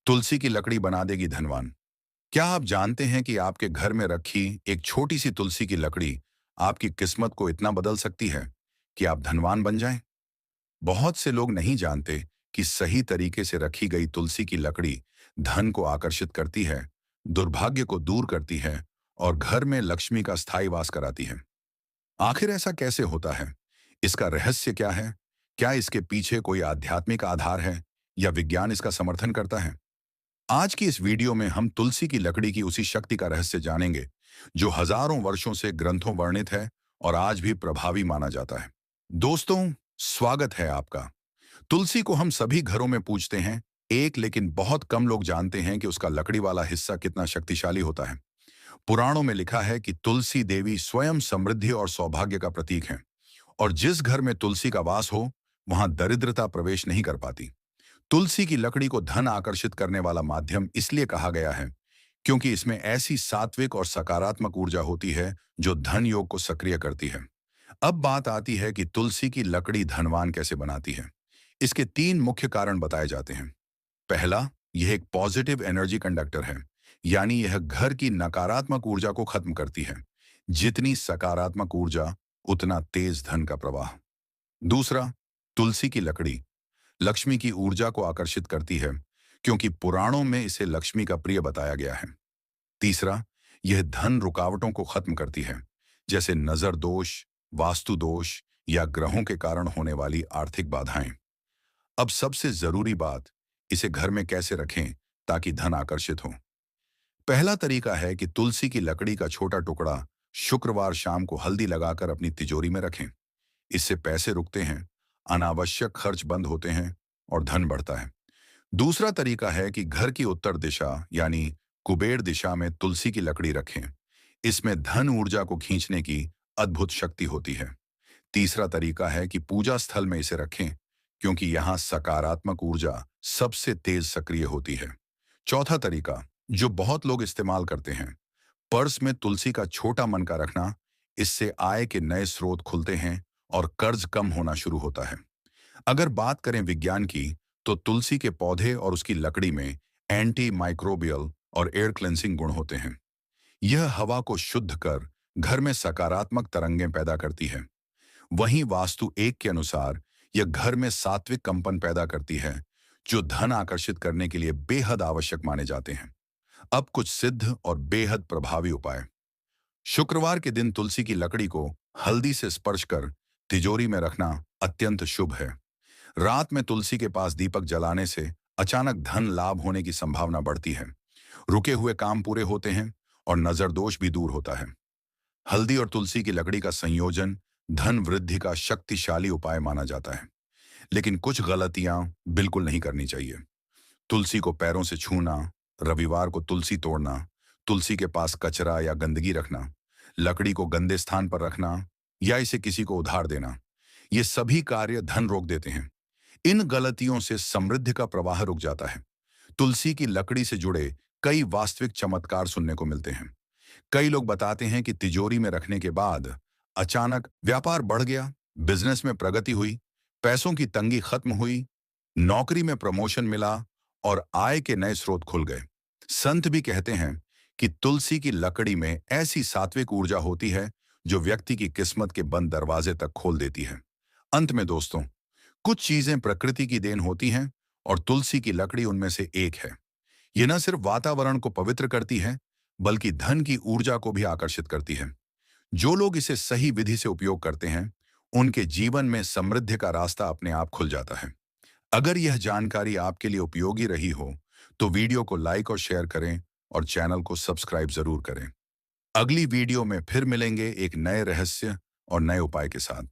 तुलसी की लकड़ी बना देगी धनवान। क्या आप जानते हैं कि आपके घर में रखी एक छोटी सी तुलसी की लकड़ी आपकी किस्मत को इतना बदल सकती है कि आप धनवान बन जाएं? बहुत से लोग नहीं जानते कि सही तरीके से रखी गई तुलसी की लकड़ी धन को आकर्षित करती है, दुर्भाग्य को दूर करती है और घर में लक्ष्मी का स्थायी वास कराती है। आखिर ऐसा कैसे होता है? इसका रहस्य क्या है? क्या इसके पीछे कोई आध्यात्मिक आधार है या विज्ञान इसका समर्थन करता है? आज की इस वीडियो में हम तुलसी की लकड़ी की उसी शक्ति का रहस्य जानेंगे जो हजारों वर्षों से ग्रंथों वर्णित है और आज भी प्रभावी माना जाता है। दोस्तों, स्वागत है आपका। तुलसी को हम सभी घरों में पूजते हैं, लेकिन बहुत कम लोग जानते हैं कि उसका लकड़ी वाला हिस्सा कितना शक्तिशाली होता है। पुराणों में लिखा है कि तुलसी देवी स्वयं समृद्धि और सौभाग्य का प्रतीक है और जिस घर में तुलसी का वास हो वहां दरिद्रता प्रवेश नहीं कर पाती। तुलसी की लकड़ी को धन आकर्षित करने वाला माध्यम इसलिए कहा गया है क्योंकि इसमें ऐसी सात्विक और सकारात्मक ऊर्जा होती है जो धन योग को सक्रिय करती है। अब बात आती है कि तुलसी की लकड़ी धनवान कैसे बनाती है। इसके तीन मुख्य कारण बताए जाते हैं। पहला, यह एक पॉजिटिव एनर्जी कंडक्टर है, यानी यह घर की नकारात्मक ऊर्जा को खत्म करती है। जितनी सकारात्मक ऊर्जा उतना तेज धन का प्रवाह। दूसरा, तुलसी की लकड़ी लक्ष्मी की ऊर्जा को आकर्षित करती है क्योंकि पुराणों में इसे लक्ष्मी का प्रिय बताया गया है। तीसरा, यह धन रुकावटों को खत्म करती है, जैसे नजर दोष, वास्तु दोष या ग्रहों के कारण होने वाली आर्थिक बाधाएं। अब सबसे जरूरी बात, इसे घर में कैसे रखें ताकि धन आकर्षित हो। पहला तरीका है कि तुलसी की लकड़ी का छोटा टुकड़ा शुक्रवार शाम को हल्दी लगाकर अपनी तिजोरी में रखें। इससे पैसे रुकते हैं, अनावश्यक खर्च बंद होते हैं और धन बढ़ता है। दूसरा तरीका है कि घर की उत्तर दिशा यानी कुबेर दिशा में तुलसी की लकड़ी रखें। इसमें धन ऊर्जा को खींचने की अद्भुत शक्ति होती है। तीसरा तरीका है कि पूजा स्थल में इसे रखें क्योंकि यहाँ सकारात्मक ऊर्जा सबसे तेज सक्रिय होती है। चौथा तरीका, जो बहुत लोग इस्तेमाल करते हैं, पर्स में तुलसी का छोटा मनका रखना। इससे आय के नए स्रोत खुलते हैं और कर्ज कम होना शुरू होता है। अगर बात करें विज्ञान की, तो तुलसी के पौधे और उसकी लकड़ी में एंटी माइक्रोबियल और एयर क्लेंसिंग गुण होते हैं। यह हवा को शुद्ध कर घर में सकारात्मक तरंगें पैदा करती है। वहीं वास्तु एक के अनुसार यह घर में सात्विक कंपन पैदा करती है जो धन आकर्षित करने के लिए बेहद आवश्यक माने जाते हैं। अब कुछ सिद्ध और बेहद प्रभावी उपाय। शुक्रवार के दिन तुलसी की लकड़ी को हल्दी से स्पर्श कर तिजोरी में रखना अत्यंत शुभ है। रात में तुलसी के पास दीपक जलाने से अचानक धन लाभ होने की संभावना बढ़ती है। रुके हुए काम पूरे होते हैं और नजर दोष भी दूर होता है। हल्दी और तुलसी की लकड़ी का संयोजन धन वृद्धि का शक्तिशाली उपाय माना जाता है, लेकिन कुछ गलतियां बिल्कुल नहीं करनी चाहिए। तुलसी को पैरों से छूना, रविवार को तुलसी तोड़ना, तुलसी के पास कचरा या गंदगी रखना, लकड़ी को गंदे स्थान पर रखना या इसे किसी को उधार देना, ये सभी कार्य धन रोक देते हैं। इन गलतियों से समृद्धि का प्रवाह रुक जाता है। तुलसी की लकड़ी से जुड़े कई वास्तविक चमत्कार सुनने को मिलते हैं। कई लोग बताते हैं कि तिजोरी में रखने के बाद अचानक व्यापार बढ़ गया, बिजनेस में प्रगति हुई, पैसों की तंगी खत्म हुई, नौकरी में प्रमोशन मिला और आय के नए स्रोत खुल गए। संत भी कहते हैं कि तुलसी की लकड़ी में ऐसी सात्विक ऊर्जा होती है जो व्यक्ति की किस्मत के बंद दरवाजे तक खोल देती है। अंत में दोस्तों, कुछ चीजें प्रकृति की देन होती हैं और तुलसी की लकड़ी उनमें से एक है। ये न सिर्फ वातावरण को पवित्र करती है, बल्कि धन की ऊर्जा को भी आकर्षित करती है। जो लोग इसे सही विधि से उपयोग करते हैं, उनके जीवन में समृद्धि का रास्ता अपने आप खुल जाता है। अगर यह जानकारी आपके लिए उपयोगी रही हो, तो वीडियो को लाइक और शेयर करें और चैनल को सब्सक्राइब जरूर करें। अगली वीडियो में फिर मिलेंगे एक नए रहस्य और नए उपाय के साथ।